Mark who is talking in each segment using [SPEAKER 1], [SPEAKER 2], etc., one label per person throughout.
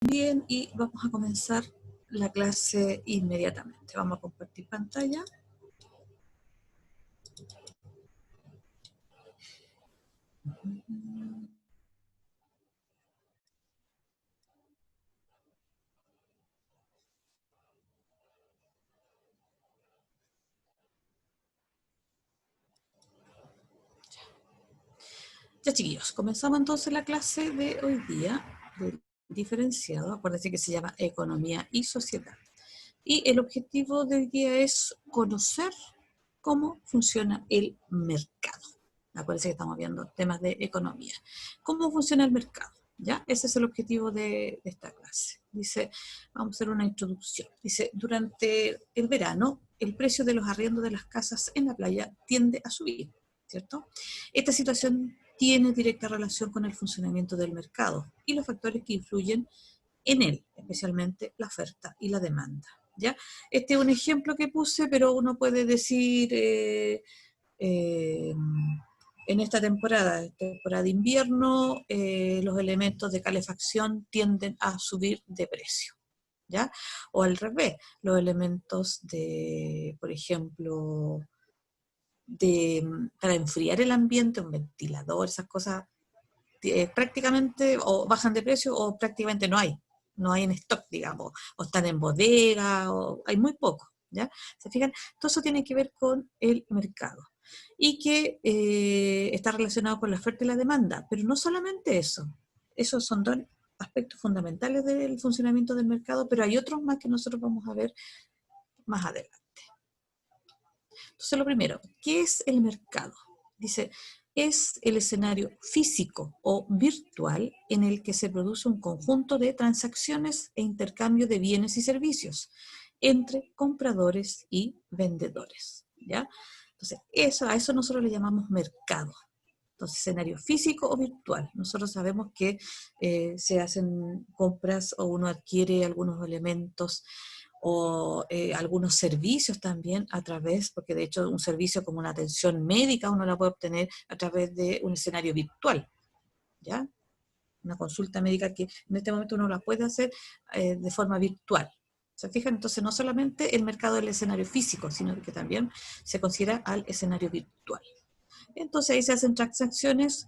[SPEAKER 1] Bien, y vamos a comenzar la clase inmediatamente. Vamos a compartir pantalla. Ya, chiquillos, comenzamos entonces la clase de hoy día, del diferenciado. Acuérdense que se llama Economía y Sociedad. Y el objetivo de hoy día es conocer cómo funciona el mercado. Acuérdense que estamos viendo temas de economía. ¿Cómo funciona el mercado? ¿Ya? Ese es el objetivo de esta clase. Dice, vamos a hacer una introducción. Dice, durante el verano, el precio de los arriendos de las casas en la playa tiende a subir, ¿cierto? Esta situación tiene directa relación con el funcionamiento del mercado y los factores que influyen en él, especialmente la oferta y la demanda. ¿Ya? Este es un ejemplo que puse, pero uno puede decir eh, en esta temporada de invierno, los elementos de calefacción tienden a subir de precio. ¿Ya? O al revés, los elementos de, por ejemplo, para enfriar el ambiente, un ventilador, esas cosas, prácticamente o bajan de precio o prácticamente no hay en stock, digamos, o están en bodega, o hay muy poco, ¿ya? ¿Se fijan? Todo eso tiene que ver con el mercado y que está relacionado con la oferta y la demanda, pero no solamente eso, esos son dos aspectos fundamentales del funcionamiento del mercado, pero hay otros más que nosotros vamos a ver más adelante. Entonces, lo primero, ¿qué es el mercado? Dice, es el escenario físico o virtual en el que se produce un conjunto de transacciones e intercambio de bienes y servicios entre compradores y vendedores, ¿ya? Entonces, a eso nosotros le llamamos mercado. Entonces, escenario físico o virtual. Nosotros sabemos que se hacen compras o uno adquiere algunos elementos o algunos servicios también a través, porque de hecho un servicio como una atención médica uno la puede obtener a través de un escenario virtual, ¿ya? Una consulta médica que en este momento uno la puede hacer de forma virtual. ¿Se fijan? Entonces no solamente el mercado del escenario físico, sino que también se considera al escenario virtual. Entonces ahí se hacen transacciones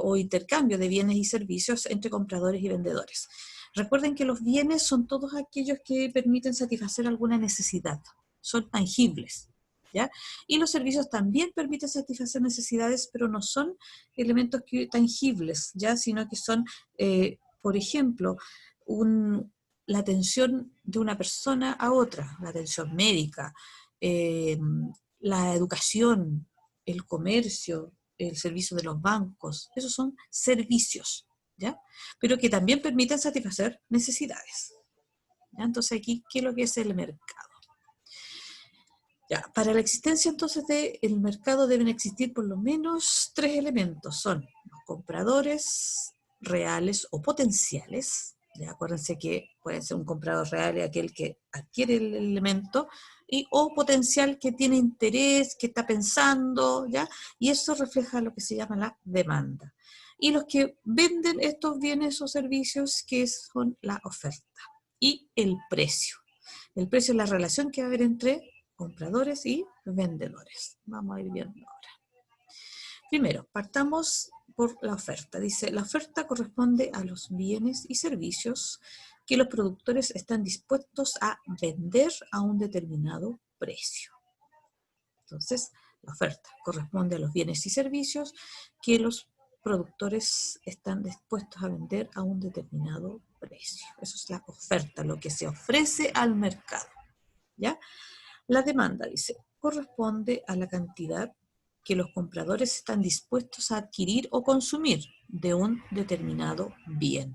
[SPEAKER 1] o intercambio de bienes y servicios entre compradores y vendedores. Recuerden que los bienes son todos aquellos que permiten satisfacer alguna necesidad, son tangibles, ¿ya? Y los servicios también permiten satisfacer necesidades, pero no son elementos tangibles, ¿ya? Sino que son, por ejemplo, la atención de una persona a otra, la atención médica, la educación, el comercio, el servicio de los bancos, esos son servicios, ¿ya? Pero que también permiten satisfacer necesidades. ¿Ya? Entonces aquí, ¿qué es lo que es el mercado? Ya, para la existencia entonces del mercado deben existir por lo menos tres elementos, son los compradores reales o potenciales, ¿ya? Acuérdense que puede ser un comprador real aquel que adquiere el elemento, o potencial que tiene interés, que está pensando, ¿ya? Y eso refleja lo que se llama la demanda. Y los que venden estos bienes o servicios, que son la oferta y el precio. El precio es la relación que va a haber entre compradores y vendedores. Vamos a ir viendo ahora. Primero, partamos por la oferta. Dice, la oferta corresponde a los bienes y servicios que los productores están dispuestos a vender a un determinado precio. Entonces, la oferta corresponde a los bienes y servicios que los productores están dispuestos a vender a un determinado precio. Eso es la oferta, lo que se ofrece al mercado, ¿ya? La demanda, dice, corresponde a la cantidad que los compradores están dispuestos a adquirir o consumir de un determinado bien.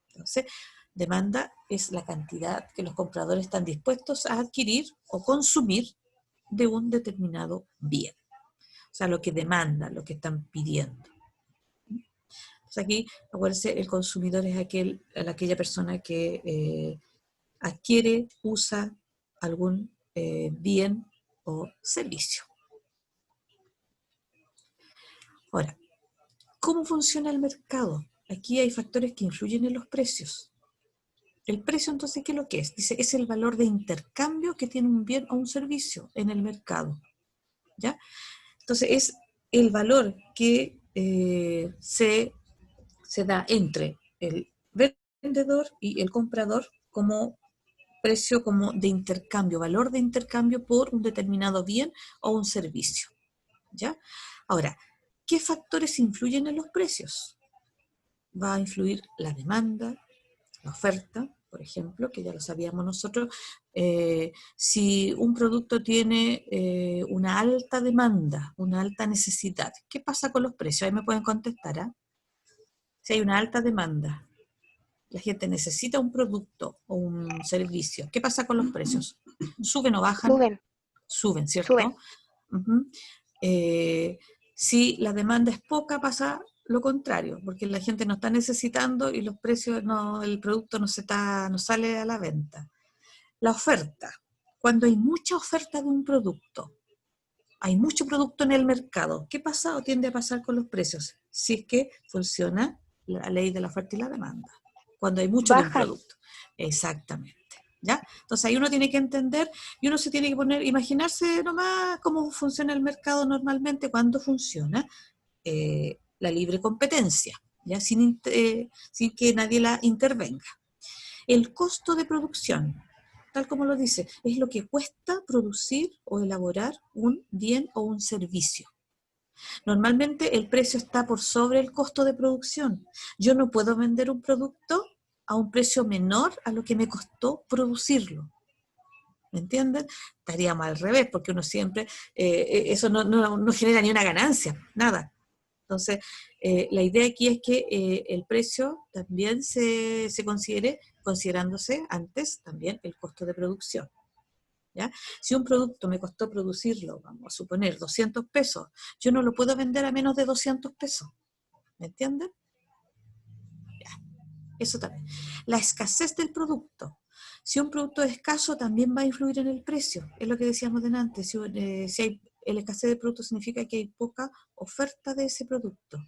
[SPEAKER 1] Entonces, demanda es la cantidad que los compradores están dispuestos a adquirir o consumir de un determinado bien. O sea, lo que demanda, lo que están pidiendo. Entonces aquí, acuérdense, el consumidor es aquella persona que adquiere, usa algún bien o servicio. Ahora, ¿cómo funciona el mercado? aquí hay factores que influyen en los precios. El precio, entonces, ¿qué es lo que es? Dice, es el valor de intercambio que tiene un bien o un servicio en el mercado, ¿ya? Entonces, es el valor que se da entre el vendedor y el comprador como precio como de intercambio, valor de intercambio por un determinado bien o un servicio, ¿ya? Ahora, ¿qué factores influyen en los precios? Va a influir la demanda, la oferta, por ejemplo, que ya lo sabíamos nosotros. Si un producto tiene una alta demanda, una alta necesidad, ¿qué pasa con los precios? Ahí me pueden contestar, ¿ah? Si hay una alta demanda, la gente necesita un producto o un servicio, ¿qué pasa con los precios? ¿Suben o bajan?
[SPEAKER 2] Suben,
[SPEAKER 1] Suben,
[SPEAKER 2] suben.
[SPEAKER 1] ¿cierto? Uh-huh. Si la demanda es poca, pasa lo contrario, porque la gente no está necesitando y los precios, no, el producto no sale a la venta. La oferta. Cuando hay mucha oferta de un producto, hay mucho producto en el mercado, ¿qué pasa o tiende a pasar con los precios? Si es que funciona la ley de la oferta y la demanda. Cuando hay mucho de un
[SPEAKER 2] Bajan.
[SPEAKER 1] producto. Exactamente. ¿Ya? Entonces ahí uno tiene que entender y uno se tiene que poner, imaginarse nomás cómo funciona el mercado normalmente, cuando funciona la libre competencia, ¿ya? Sin que nadie la intervenga. El costo de producción, tal como lo dice, es lo que cuesta producir o elaborar un bien o un servicio. Normalmente el precio está por sobre el costo de producción. Yo no puedo vender un producto a un precio menor a lo que me costó producirlo. ¿Me entienden? Estaríamos al revés, porque uno siempre, eso no genera ni una ganancia, nada. Entonces, la idea aquí es que el precio también se considere, considerándose antes también el costo de producción, ¿ya? Si un producto me costó producirlo, vamos a suponer, 200 pesos, yo no lo puedo vender a menos de 200 pesos, ¿me entienden? Ya, eso también. La escasez del producto. Si un producto es escaso, también va a influir en el precio. Es lo que decíamos delante. Si hay la escasez del producto significa que hay poca oferta de ese producto.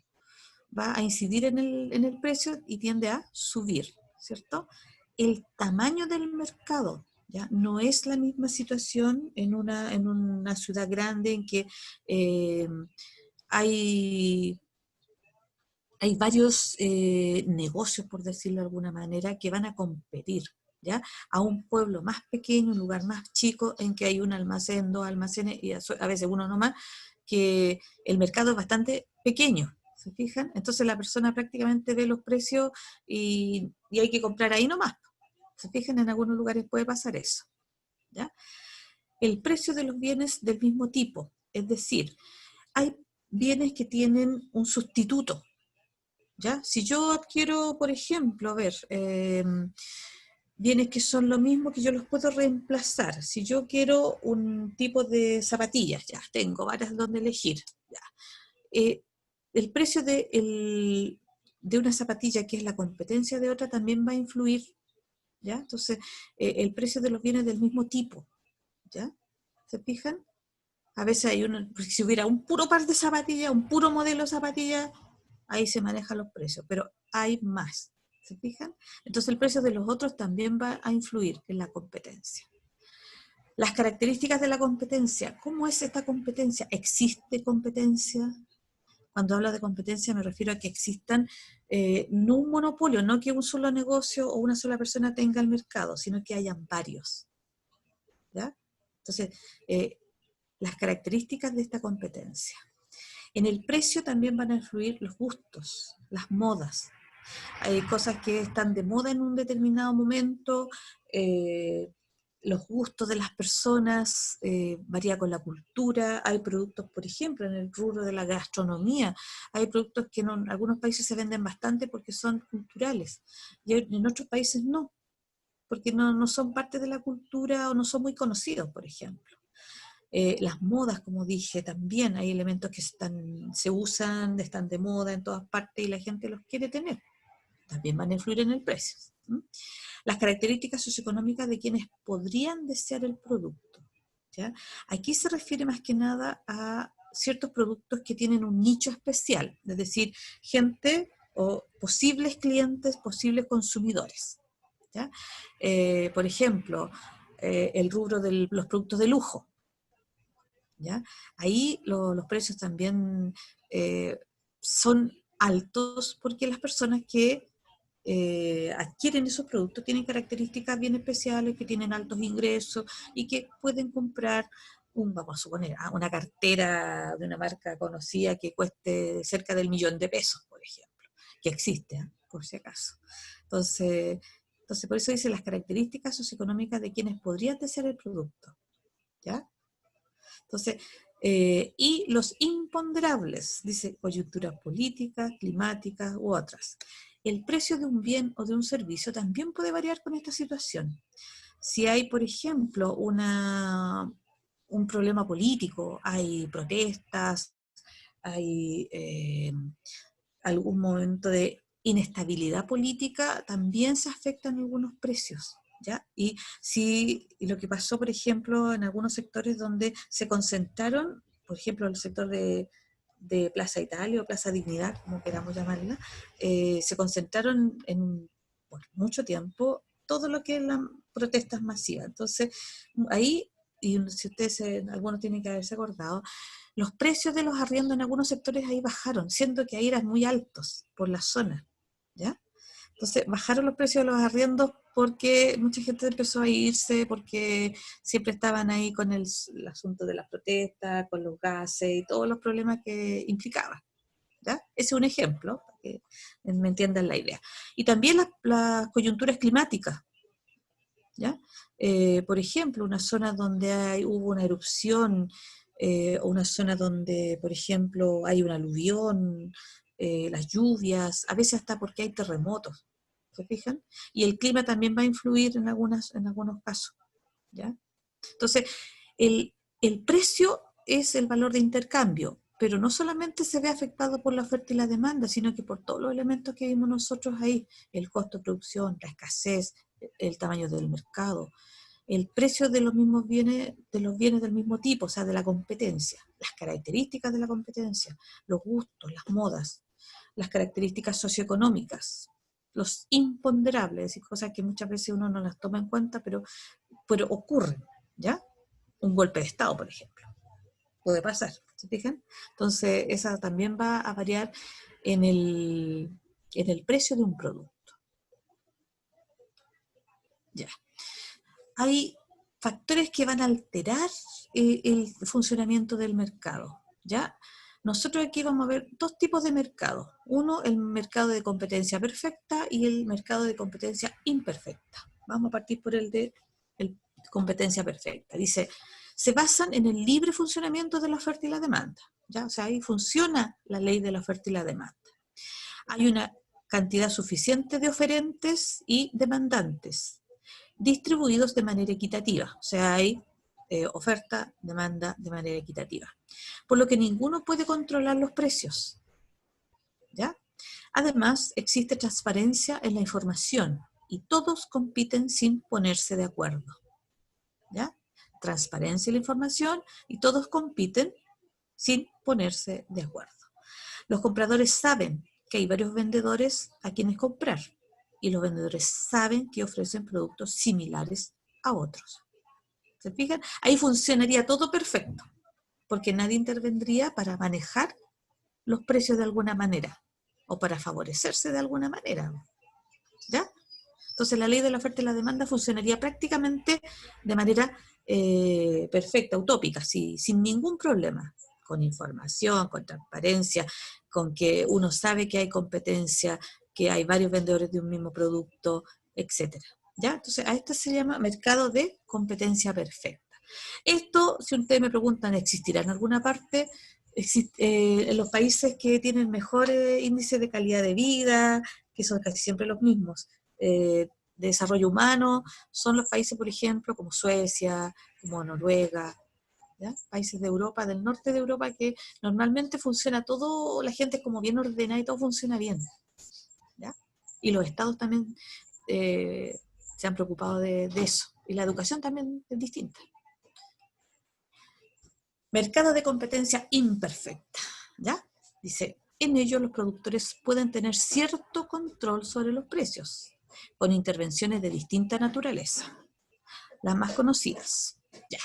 [SPEAKER 1] Va a incidir en el precio y tiende a subir, ¿cierto? El tamaño del mercado, ¿ya? No es la misma situación en una ciudad grande en que eh, hay hay varios negocios, por decirlo de alguna manera, que van a competir, ¿ya? A un pueblo más pequeño, un lugar más chico, en que hay un almacén, dos almacenes, y a veces uno nomás, que el mercado es bastante pequeño, ¿se fijan? Entonces la persona prácticamente ve los precios y hay que comprar ahí nomás. ¿Se fijan? En algunos lugares puede pasar eso, ¿ya? El precio de los bienes del mismo tipo, es decir, hay bienes que tienen un sustituto, ¿ya? Si yo adquiero, por ejemplo, a ver, bienes que son lo mismo, que yo los puedo reemplazar. Si yo quiero un tipo de zapatillas, ya tengo varias donde elegir. Ya. El precio de una zapatilla, que es la competencia de otra, también va a influir, ¿ya? Entonces, el precio de los bienes del mismo tipo, ¿ya? ¿Se fijan? A veces hay uno, si hubiera un puro par de zapatillas, un puro modelo de zapatillas, ahí se manejan los precios, pero hay más, ¿se fijan? Entonces el precio de los otros también va a influir en la competencia. Las características de la competencia, ¿cómo es esta competencia? ¿Existe competencia? Cuando hablo de competencia me refiero a que existan no un monopolio, no que un solo negocio o una sola persona tenga el mercado, sino que hayan varios, ¿ya? Entonces, las características de esta competencia. En el precio también van a influir los gustos, las modas. Hay cosas que están de moda en un determinado momento, los gustos de las personas varía con la cultura. Hay productos, por ejemplo, en el rubro de la gastronomía, hay productos que en algunos países se venden bastante porque son culturales y en otros países no, porque no son parte de la cultura o no son muy conocidos, por ejemplo. Las modas, como dije, también hay elementos que se usan, están de moda en todas partes y la gente los quiere tener. También van a influir en el precio. ¿Mm? Las características socioeconómicas de quienes podrían desear el producto, ¿ya? Aquí se refiere más que nada a ciertos productos que tienen un nicho especial, es decir, gente o posibles clientes, posibles consumidores, ¿ya? Por ejemplo, el rubro de los productos de lujo, ¿ya? Ahí los precios también son altos porque las personas que adquieren esos productos tienen características bien especiales, que tienen altos ingresos y que pueden comprar vamos a suponer, una cartera de una marca conocida que cueste cerca del 1.000.000 de pesos, por ejemplo, que existe, por si acaso. Entonces, por eso dice las características socioeconómicas de quienes podrían desear el producto, ¿ya? Entonces, y los imponderables, dice coyunturas políticas, climáticas u otras. El precio de un bien o de un servicio también puede variar con esta situación. Si hay, por ejemplo, un problema político, hay protestas, hay algún momento de inestabilidad política, también se afectan algunos precios, ¿ya? Y lo que pasó, por ejemplo, en algunos sectores donde se concentraron, por ejemplo, el sector de Plaza Italia o Plaza Dignidad, como queramos llamarla, se concentraron por mucho tiempo todo lo que es las protestas masivas. Entonces, ahí, y si ustedes, algunos tienen que haberse acordado, los precios de los arriendos en algunos sectores ahí bajaron, siendo que ahí eran muy altos por la zona, ¿ya? Entonces bajaron los precios de los arriendos porque mucha gente empezó a irse, porque siempre estaban ahí con el asunto de las protestas, con los gases y todos los problemas que implicaba, ¿ya? Ese es un ejemplo, para que me entiendan la idea. Y también las coyunturas climáticas, ¿ya? Por ejemplo, una zona donde hubo una erupción, o una zona donde, por ejemplo, hay un aluvión, las lluvias, a veces hasta porque hay terremotos, ¿se fijan? Y el clima también va a influir en algunos casos, ¿ya? Entonces, el precio es el valor de intercambio, pero no solamente se ve afectado por la oferta y la demanda, sino que por todos los elementos que vimos nosotros ahí, el costo de producción, la escasez, el tamaño del mercado, el precio de los mismos bienes, de los bienes del mismo tipo, o sea, de la competencia, las características de la competencia, los gustos, las modas, las características socioeconómicas, los imponderables, y cosas que muchas veces uno no las toma en cuenta, pero ocurren, ¿ya? Un golpe de Estado, por ejemplo, puede pasar, ¿se fijan? Entonces, esa también va a variar en el precio de un producto. Ya. Hay factores que van a alterar el funcionamiento del mercado, ¿ya? Nosotros aquí vamos a ver dos tipos de mercado. Uno, el mercado de competencia perfecta y el mercado de competencia imperfecta. Vamos a partir por el de competencia perfecta. Dice, se basan en el libre funcionamiento de la oferta y la demanda, ¿ya? O sea, ahí funciona la ley de la oferta y la demanda. Hay una cantidad suficiente de oferentes y demandantes, distribuidos de manera equitativa, o sea, hay oferta, demanda de manera equitativa, por lo que ninguno puede controlar los precios, ¿ya? Además, existe transparencia en la información y todos compiten sin ponerse de acuerdo, ¿ya? Transparencia en la información y todos compiten sin ponerse de acuerdo. Los compradores saben que hay varios vendedores a quienes comprar y los vendedores saben que ofrecen productos similares a otros. ¿Se fijan? Ahí funcionaría todo perfecto, porque nadie intervendría para manejar los precios de alguna manera o para favorecerse de alguna manera, ¿ya? Entonces la ley de la oferta y la demanda funcionaría prácticamente de manera perfecta, utópica, sin ningún problema, con información, con transparencia, con que uno sabe que hay competencia, que hay varios vendedores de un mismo producto, etcétera. ¿Ya? Entonces a esto se llama mercado de competencia perfecta. Esto, si ustedes me preguntan, ¿existirá en alguna parte? En los países que tienen mejores índices de calidad de vida, que son casi siempre los mismos, de desarrollo humano, son los países, por ejemplo, como Suecia, como Noruega, ¿ya? Países de Europa, del norte de Europa, que normalmente funciona todo, la gente es como bien ordenada y todo funciona bien, ¿ya? Y los estados también se han preocupado de eso, y la educación también es distinta. Mercado de competencia imperfecta, ¿ya? Dice, En ello, los productores pueden tener cierto control sobre los precios, con intervenciones de distinta naturaleza. Las más conocidas. Ya.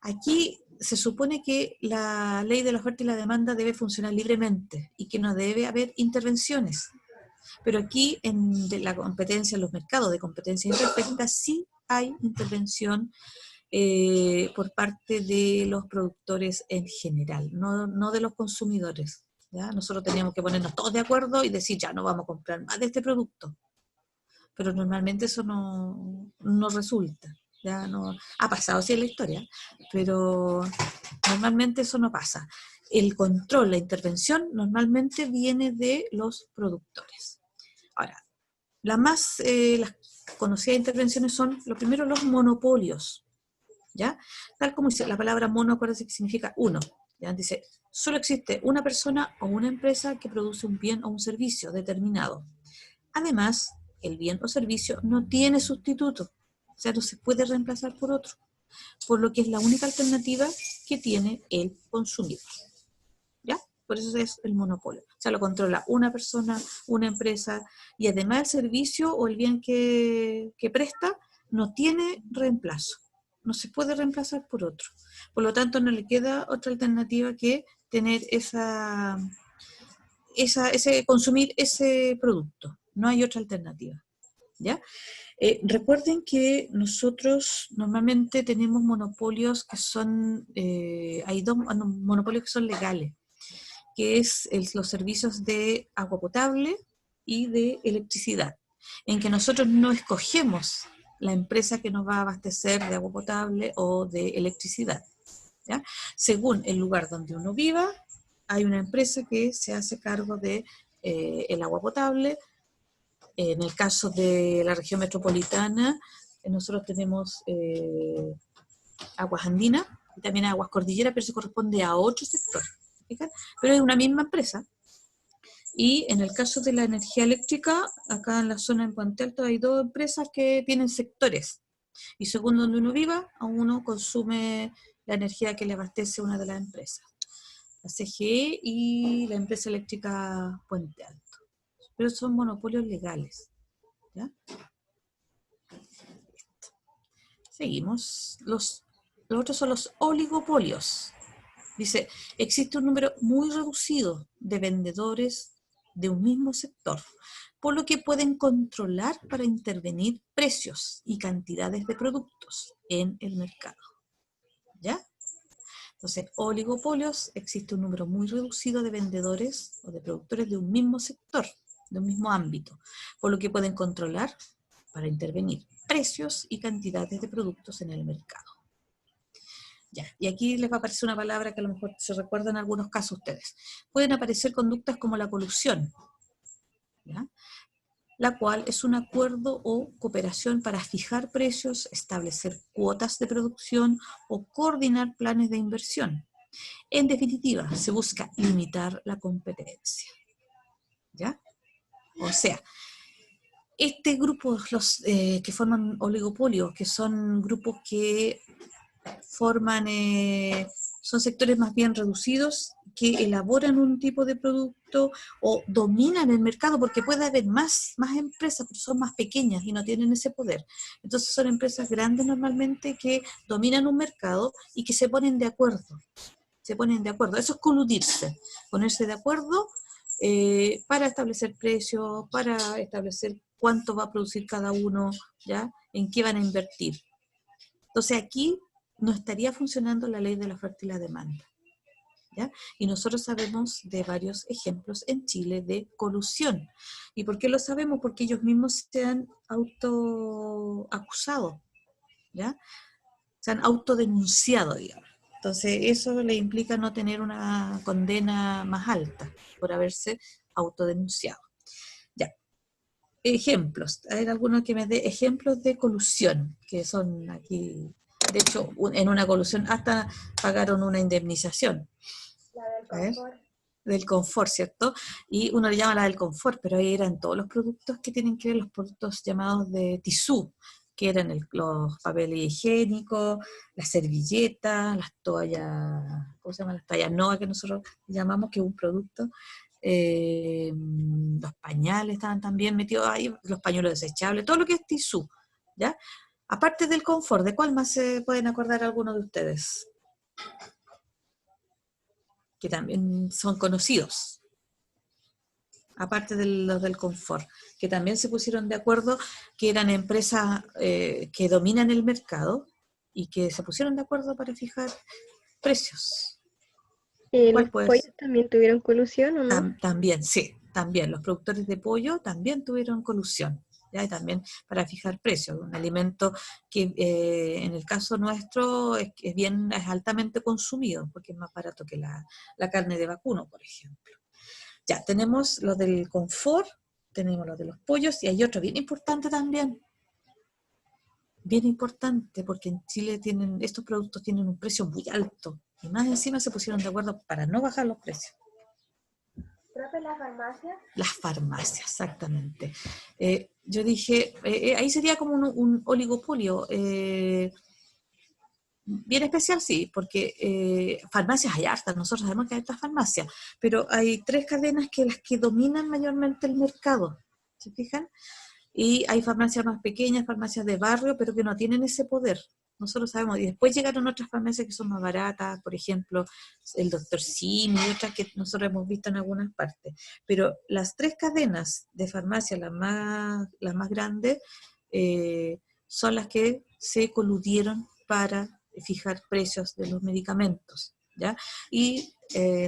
[SPEAKER 1] Aquí se supone que la ley de la oferta y la demanda debe funcionar libremente y que no debe haber intervenciones. Pero aquí en la competencia, en los mercados de competencia imperfecta, sí hay intervención por parte de los productores en general, no de los consumidores. ¿Ya? Nosotros teníamos que ponernos todos de acuerdo y decir, ya no vamos a comprar más de este producto. Pero normalmente eso no resulta. Ya no ha pasado así en la historia, pero normalmente eso no pasa. El control, la intervención, normalmente viene de los productores. Ahora, las conocidas intervenciones son, lo primero, los monopolios. ¿Ya? Tal como dice la palabra mono, acuérdense que significa uno. ¿Ya? Dice, solo existe una persona o una empresa que produce un bien o un servicio determinado. Además, el bien o servicio no tiene sustituto, o sea, no se puede reemplazar por otro, por lo que es la única alternativa que tiene el consumidor. ¿Ya? Por eso es el monopolio. O sea, lo controla una persona, una empresa, y además el servicio o el bien que presta no tiene reemplazo. No se puede reemplazar por otro. Por lo tanto, no le queda otra alternativa que tener consumir ese producto. No hay otra alternativa. ¿Ya? Recuerden que nosotros normalmente tenemos monopolios que son, hay dos monopolios que son legales, que es los servicios de agua potable y de electricidad, en que nosotros no escogemos la empresa que nos va a abastecer de agua potable o de electricidad. ¿Ya? Según el lugar donde uno viva, hay una empresa que se hace cargo de el agua potable. En el caso de la región metropolitana, nosotros tenemos aguas andinas y también aguas cordilleras, pero eso corresponde a otro sector. ¿Fíjate? Pero es una misma empresa. Y en el caso de la energía eléctrica, acá en la zona en Puente Alto hay dos empresas que tienen sectores. Y según donde uno viva, a uno consume la energía que le abastece una de las empresas. La CGE y la empresa eléctrica Puente Alto. Pero son monopolios legales. ¿Ya? Seguimos. Los otros son los oligopolios. Dice, existe un número muy reducido de vendedores de un mismo sector, por lo que pueden controlar para intervenir precios y cantidades de productos en el mercado. ¿Ya? Entonces, oligopolios, existe un número muy reducido de vendedores o de productores de un mismo sector, de un mismo ámbito, por lo que pueden controlar para intervenir precios y cantidades de productos en el mercado. Ya, y aquí les va a aparecer una palabra que a lo mejor se recuerda en algunos casos ustedes. Pueden aparecer conductas como la colusión, ¿ya? La cual es un acuerdo o cooperación para fijar precios, establecer cuotas de producción o coordinar planes de inversión. En definitiva, se busca limitar la competencia. ¿Ya? O sea, este grupo, los que forman oligopolios, que son grupos que forman, son sectores más bien reducidos, que elaboran un tipo de producto o dominan el mercado, porque puede haber más empresas, pero son más pequeñas y no tienen ese poder. Entonces son empresas grandes normalmente que dominan un mercado y que se ponen de acuerdo. Se ponen de acuerdo. Eso es coludirse, ponerse de acuerdo para establecer precios, para establecer cuánto va a producir cada uno, ¿ya? En qué van a invertir. Entonces aquí no estaría funcionando la ley de la oferta y la demanda. ¿Ya? Y nosotros sabemos de varios ejemplos en Chile de colusión. ¿Y por qué lo sabemos? Porque ellos mismos se han autoacusado, ¿ya? Se han autodenunciado, digamos. Entonces eso le implica no tener una condena más alta por haberse autodenunciado. Ya. Ejemplos. Hay algunos que me dé ejemplos de colusión, que son aquí. De hecho, en una colusión hasta pagaron una indemnización. A ver, del confort, ¿cierto? Y uno le llama la del confort, pero ahí eran todos los productos que tienen que ver, los productos llamados de tisú, que eran los papeles higiénicos, las servilletas, las toallas, ¿cómo se llaman? Las toallas Nova, que nosotros llamamos, que es un producto. los pañales estaban también metidos ahí, los pañuelos desechables, todo lo que es tisú, ¿ya? Aparte del confort, ¿de cuál más se pueden acordar algunos de ustedes? Que también son conocidos, aparte de los del confort, que también se pusieron de acuerdo, que eran empresas que dominan el mercado y que se pusieron de acuerdo para fijar precios. ¿Cuál
[SPEAKER 2] ¿Los
[SPEAKER 1] pues?
[SPEAKER 2] pollos también tuvieron colusión o no?
[SPEAKER 1] También, sí, también. Los productores de pollo también tuvieron colusión, ¿ya? Y también para fijar precios. Un alimento que en el caso nuestro es altamente consumido, porque es más barato que la carne de vacuno, por ejemplo. Ya, tenemos lo del confort, tenemos lo de los pollos, y hay otro bien importante también. Bien importante, porque en Chile estos productos tienen un precio muy alto. Y más encima se pusieron de acuerdo para no bajar los precios.
[SPEAKER 3] ¿Profe, la farmacia?
[SPEAKER 1] Las farmacias, exactamente. Yo dije, ahí sería como un oligopolio. Bien especial, sí, porque farmacias hay hartas, nosotros sabemos que hay hartas farmacias, pero hay tres cadenas que las que dominan mayormente el mercado, ¿se fijan? Y hay farmacias más pequeñas, farmacias de barrio, pero que no tienen ese poder. Nosotros sabemos, y después llegaron otras farmacias que son más baratas, por ejemplo, el Dr. Simi y otras que nosotros hemos visto en algunas partes. Pero las tres cadenas de farmacia, las más grandes, son las que se coludieron para fijar precios de los medicamentos, ¿ya? Y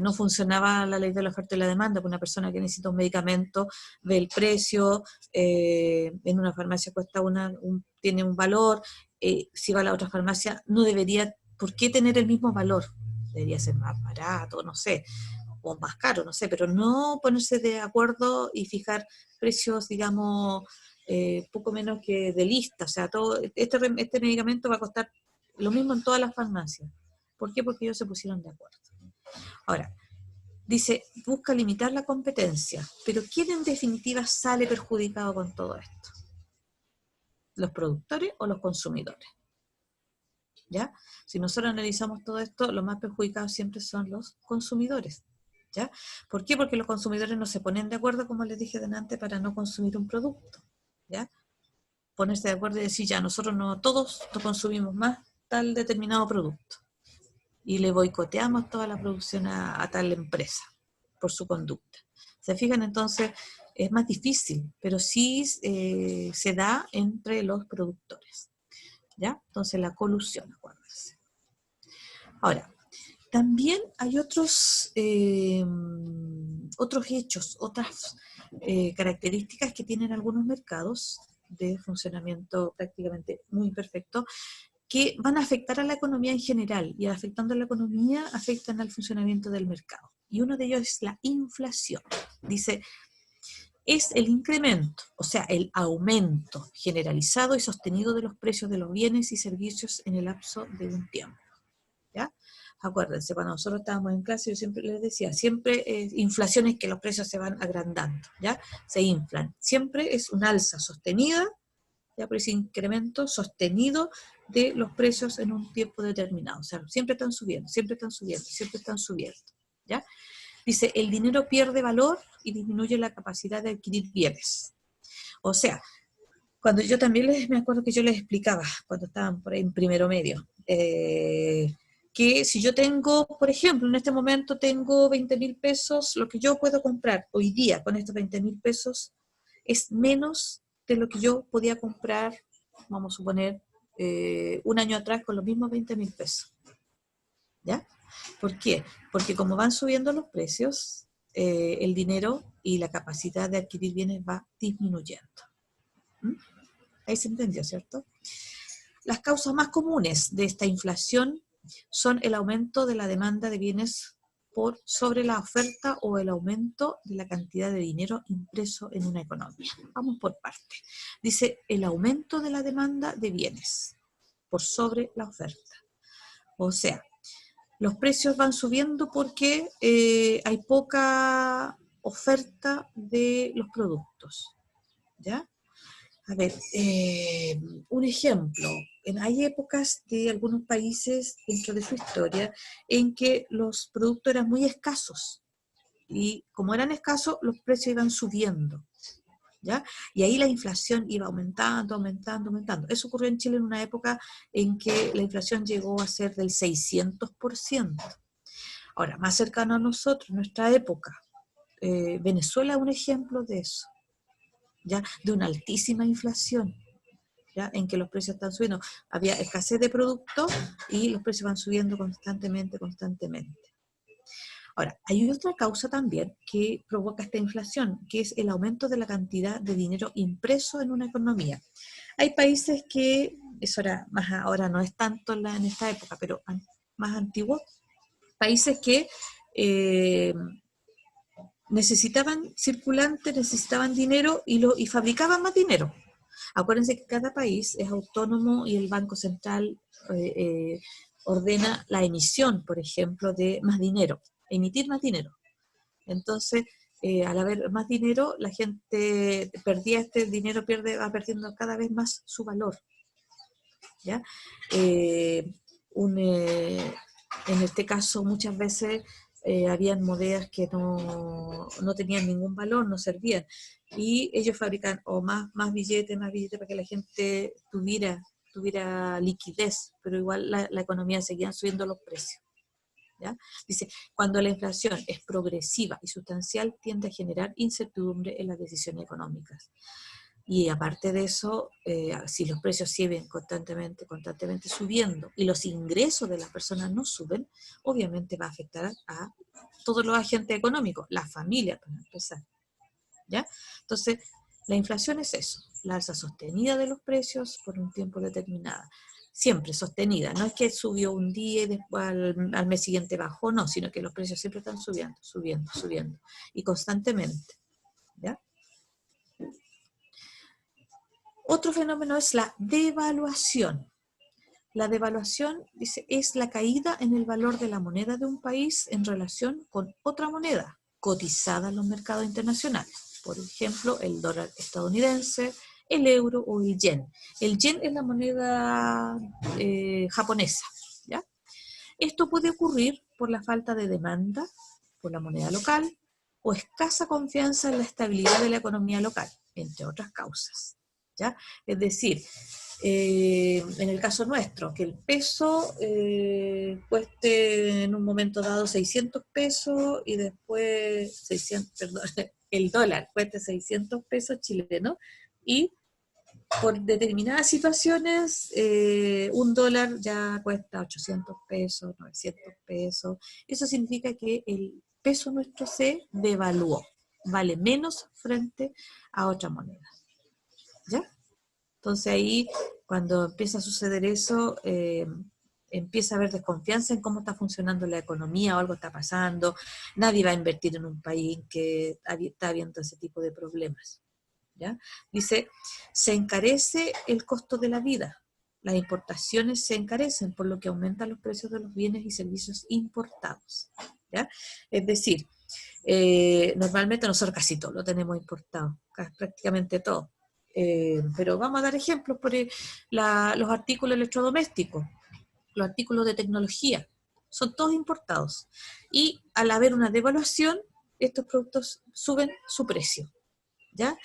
[SPEAKER 1] no funcionaba la ley de la oferta y la demanda, porque una persona que necesita un medicamento ve el precio, en una farmacia cuesta tiene un valor, si va a la otra farmacia no debería, ¿por qué tener el mismo valor? Debería ser más barato, no sé, o más caro, no sé, pero no ponerse de acuerdo y fijar precios, digamos, poco menos que de lista, o sea, todo este medicamento va a costar lo mismo en todas las farmacias. ¿Por qué? Porque ellos se pusieron de acuerdo. Ahora, dice, busca limitar la competencia, pero ¿quién en definitiva sale perjudicado con todo esto? ¿Los productores o los consumidores? ¿Ya? Si nosotros analizamos todo esto, los más perjudicados siempre son los consumidores. ¿Ya? ¿Por qué? Porque los consumidores no se ponen de acuerdo, como les dije delante, para no consumir un producto. ¿Ya? Ponerse de acuerdo y decir, ya, nosotros no todos no consumimos más tal determinado producto. Y le boicoteamos toda la producción a tal empresa por su conducta. ¿Se fijan? Entonces es más difícil, pero sí se da entre los productores. ¿Ya? Entonces la colusión, acuérdense. Ahora, también hay otros hechos, otras características que tienen algunos mercados de funcionamiento prácticamente muy imperfecto, que van a afectar a la economía en general, y afectando a la economía afectan al funcionamiento del mercado. Y uno de ellos es la inflación. Dice, es el incremento, o sea, el aumento generalizado y sostenido de los precios de los bienes y servicios en el lapso de un tiempo. ¿Ya? Acuérdense, cuando nosotros estábamos en clase, yo siempre les decía, siempre inflación es que los precios se van agrandando, ¿ya? Se inflan. Siempre es una alza sostenida, ya por ese incremento sostenido de los precios en un tiempo determinado. O sea, siempre están subiendo, siempre están subiendo, siempre están subiendo, ¿ya? Dice, el dinero pierde valor y disminuye la capacidad de adquirir bienes. O sea, cuando yo también me acuerdo que yo les explicaba, cuando estaban por ahí en primero medio, que si yo tengo, por ejemplo, en este momento tengo 20.000 pesos, lo que yo puedo comprar hoy día con estos 20.000 pesos es menos de lo que yo podía comprar, vamos a suponer, un año atrás con los mismos 20.000 pesos. ¿Ya? ¿Por qué? Porque como van subiendo los precios, el dinero y la capacidad de adquirir bienes va disminuyendo. ¿Mm? Ahí se entendió, ¿cierto? Las causas más comunes de esta inflación son el aumento de la demanda de bienes por sobre la oferta o el aumento de la cantidad de dinero impreso en una economía. Vamos por parte. Dice el aumento de la demanda de bienes por sobre la oferta. O sea, los precios van subiendo porque hay poca oferta de los productos. ¿Ya? A ver, un ejemplo. Hay épocas de algunos países dentro de su historia en que los productos eran muy escasos y como eran escasos, los precios iban subiendo, ¿ya? Y ahí la inflación iba aumentando, aumentando, aumentando. Eso ocurrió en Chile en una época en que la inflación llegó a ser del 600%. Ahora, más cercano a nosotros, nuestra época, Venezuela es un ejemplo de eso, ¿ya? De una altísima inflación, ¿ya? En que los precios están subiendo. Había escasez de productos y los precios van subiendo constantemente, constantemente. Ahora, hay otra causa también que provoca esta inflación, que es el aumento de la cantidad de dinero impreso en una economía. Hay países que, eso ahora no es tanto en esta época, pero más antiguos, países que necesitaban circulante, necesitaban dinero y fabricaban más dinero. Acuérdense que cada país es autónomo y el Banco Central ordena la emisión, por ejemplo, de más dinero, emitir más dinero. Entonces, al haber más dinero, la gente perdía el dinero va perdiendo cada vez más su valor, ¿ya? En este caso, muchas veces habían monedas que no tenían ningún valor, no servían, y ellos fabrican más billetes para que la gente tuviera liquidez, pero igual la economía seguían subiendo los precios, ¿ya? Dice, cuando la inflación es progresiva y sustancial, tiende a generar incertidumbre en las decisiones económicas. Y aparte de eso, si los precios siguen constantemente subiendo y los ingresos de las personas no suben, obviamente va a afectar a todos los agentes económicos, las familias, para empezar, ¿ya? Entonces, la inflación es eso, la alza sostenida de los precios por un tiempo determinado. Siempre sostenida, no es que subió un día y después al mes siguiente bajó, no, sino que los precios siempre están subiendo, subiendo, subiendo, y constantemente, ¿ya? Otro fenómeno es la devaluación. La devaluación, dice, es la caída en el valor de la moneda de un país en relación con otra moneda cotizada en los mercados internacionales. Por ejemplo, el dólar estadounidense, el euro o el yen. El yen es la moneda japonesa, ¿ya? Esto puede ocurrir por la falta de demanda por la moneda local o escasa confianza en la estabilidad de la economía local, entre otras causas, ¿ya? Es decir, en el caso nuestro, que el peso cueste en un momento dado 600 pesos y después, el dólar cueste 600 pesos chilenos y por determinadas situaciones un dólar ya cuesta 800 pesos, 900 pesos. Eso significa que el peso nuestro se devaluó, vale menos frente a otra moneda, ¿ya? Entonces ahí, cuando empieza a suceder eso, empieza a haber desconfianza en cómo está funcionando la economía o algo está pasando. Nadie va a invertir en un país que está habiendo ese tipo de problemas, ¿ya? Dice, se encarece el costo de la vida. Las importaciones se encarecen, por lo que aumentan los precios de los bienes y servicios importados, ¿ya? Es decir, normalmente nosotros casi todo lo tenemos importado, prácticamente todo. Pero vamos a dar ejemplos por los artículos electrodomésticos, los artículos de tecnología, son todos importados. Y al haber una devaluación, estos productos suben su precio, ¿ya?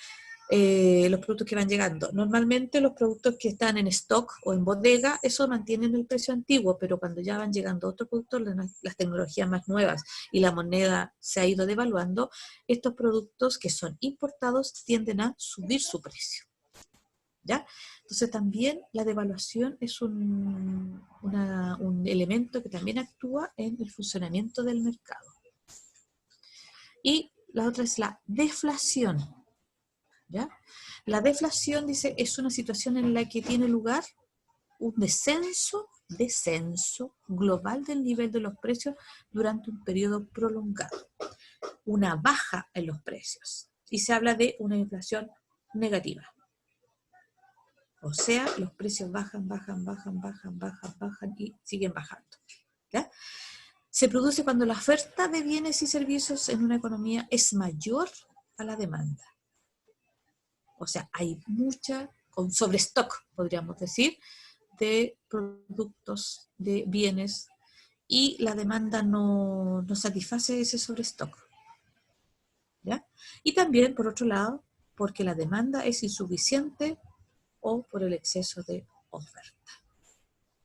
[SPEAKER 1] Los productos que van llegando. Normalmente los productos que están en stock o en bodega, eso mantienen el precio antiguo, pero cuando ya van llegando otros productos, las tecnologías más nuevas y la moneda se ha ido devaluando, estos productos que son importados tienden a subir su precio, ¿ya? Entonces también la devaluación es un elemento que también actúa en el funcionamiento del mercado. Y la otra es la deflación, ¿ya? La deflación, dice, es una situación en la que tiene lugar un descenso global del nivel de los precios durante un periodo prolongado, una baja en los precios, y se habla de una inflación negativa. O sea, los precios bajan y siguen bajando, ¿ya? Se produce cuando la oferta de bienes y servicios en una economía es mayor a la demanda. O sea, hay un sobrestock, podríamos decir, de productos, de bienes, y la demanda no satisface ese sobrestock, ¿ya? Y también, por otro lado, porque la demanda es insuficiente o por el exceso de oferta,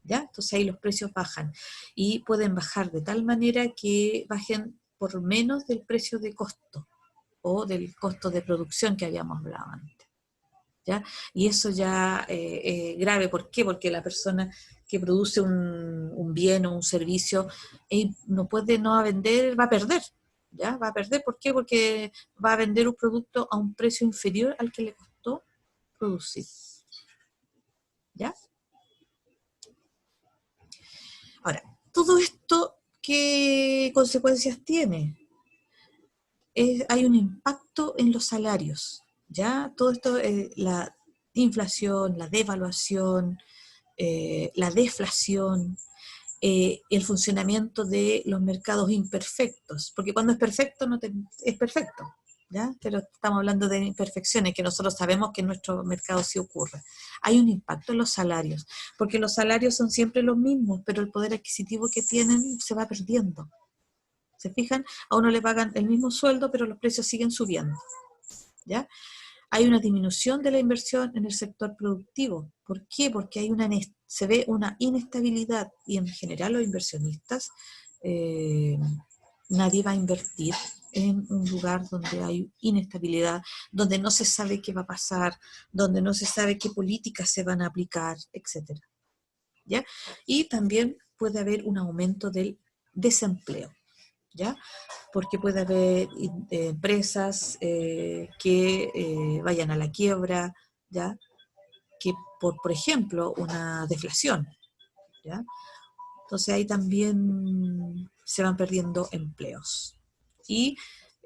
[SPEAKER 1] ¿ya? Entonces ahí los precios bajan y pueden bajar de tal manera que bajen por menos del precio de costo o del costo de producción que habíamos hablado antes, ¿ya? Y eso ya es grave. ¿Por qué? Porque la persona que produce un bien o un servicio no puede no vender, va a perder, ¿ya? Va a perder, ¿por qué? Porque va a vender un producto a un precio inferior al que le costó producir, ¿ya? Ahora, todo esto, ¿qué consecuencias tiene? Hay un impacto en los salarios, ¿ya? Todo esto, la inflación, la devaluación, la deflación, el funcionamiento de los mercados imperfectos, porque cuando es perfecto es perfecto, ¿ya? Pero estamos hablando de imperfecciones que nosotros sabemos que en nuestro mercado sí ocurre. Hay un impacto en los salarios, porque los salarios son siempre los mismos, pero el poder adquisitivo que tienen se va perdiendo. ¿Se fijan? A uno le pagan el mismo sueldo, pero los precios siguen subiendo, ¿ya? Hay una disminución de la inversión en el sector productivo. ¿Por qué? Porque se ve una inestabilidad y en general los inversionistas, eh, nadie va a invertir en un lugar donde hay inestabilidad, donde no se sabe qué va a pasar, donde no se sabe qué políticas se van a aplicar, etc. ¿Ya? Y también puede haber un aumento del desempleo, ¿ya? Porque puede haber empresas que vayan a la quiebra, ¿ya? Que por ejemplo, una deflación, ¿ya? Entonces ahí también se van perdiendo empleos. Y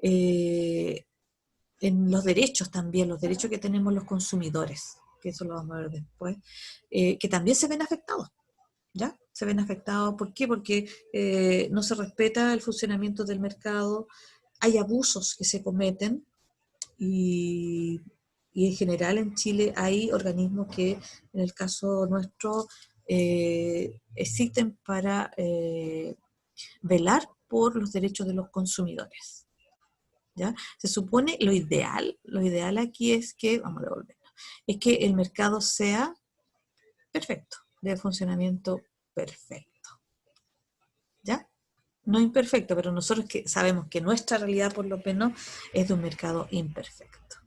[SPEAKER 1] eh, en los derechos también, los derechos que tenemos los consumidores, que eso lo vamos a ver después, que también se ven afectados, ¿ya? Se ven afectados, ¿por qué? Porque no se respeta el funcionamiento del mercado, hay abusos que se cometen y, y en general en Chile hay organismos que en el caso nuestro existen para velar por los derechos de los consumidores, ¿ya? Se supone lo ideal aquí es que, vamos a devolverlo, es que el mercado sea perfecto, de funcionamiento perfecto, ¿ya? No imperfecto, pero nosotros que sabemos que nuestra realidad por lo menos es de un mercado imperfecto,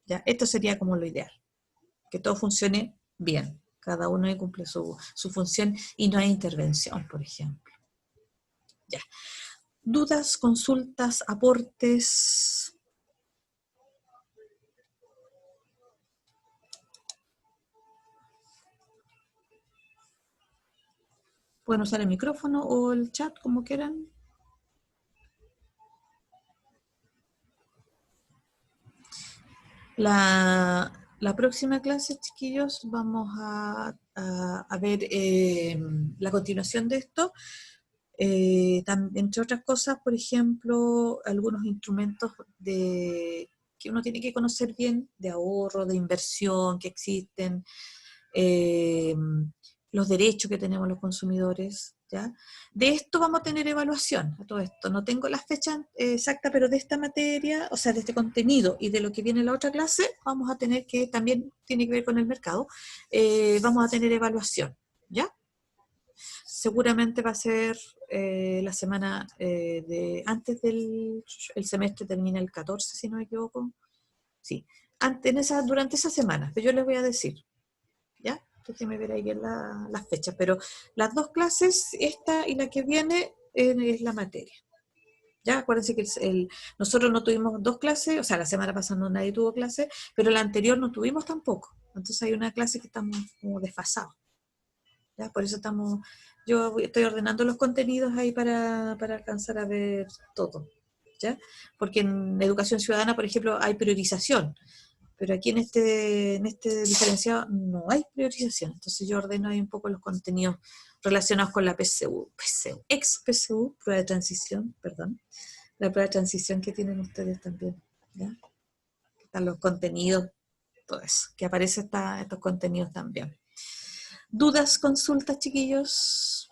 [SPEAKER 1] ¿ya? Esto sería como lo ideal, que todo funcione bien, cada uno cumple su función y no hay intervención, por ejemplo. Ya. Dudas, consultas, aportes. Pueden usar el micrófono o el chat como quieran. La próxima clase, chiquillos, vamos a ver la continuación de esto. Entre otras cosas, por ejemplo, algunos instrumentos que uno tiene que conocer bien, de ahorro, de inversión que existen, eh, los derechos que tenemos los consumidores, ¿ya? De esto vamos a tener evaluación, a todo esto. No tengo las fechas exactas, pero de esta materia, o sea, de este contenido y de lo que viene en la otra clase, vamos a tener que, también tiene que ver con el mercado, vamos a tener evaluación, ¿ya? Seguramente va a ser la semana antes el semestre termina el 14, si no me equivoco. Sí, durante esa semana, pero yo les voy a decir, ¿ya? Déjenme ver ahí bien las fechas, pero las dos clases, esta y la que viene, es la materia. Ya, acuérdense que nosotros no tuvimos dos clases, o sea, la semana pasada no nadie tuvo clase, pero la anterior no tuvimos tampoco. Entonces hay una clase que estamos como desfasados. ¿Ya? Por eso estoy ordenando los contenidos ahí para alcanzar a ver todo, ¿ya? Porque en educación ciudadana, por ejemplo, hay priorización, pero aquí en este diferenciado no hay priorización. Entonces yo ordeno ahí un poco los contenidos relacionados con la ex-PSU, prueba de transición, perdón, la prueba de transición que tienen ustedes también, ¿ya? Están los contenidos, todo eso, que aparecen estos contenidos también. ¿Dudas, consultas, chiquillos?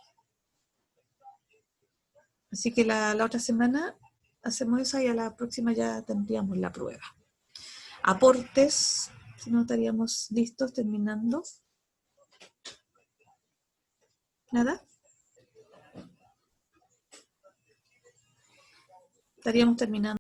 [SPEAKER 1] Así que la otra semana hacemos esa y a la próxima ya tendríamos la prueba. Aportes, si no estaríamos listos terminando. ¿Nada? Estaríamos terminando.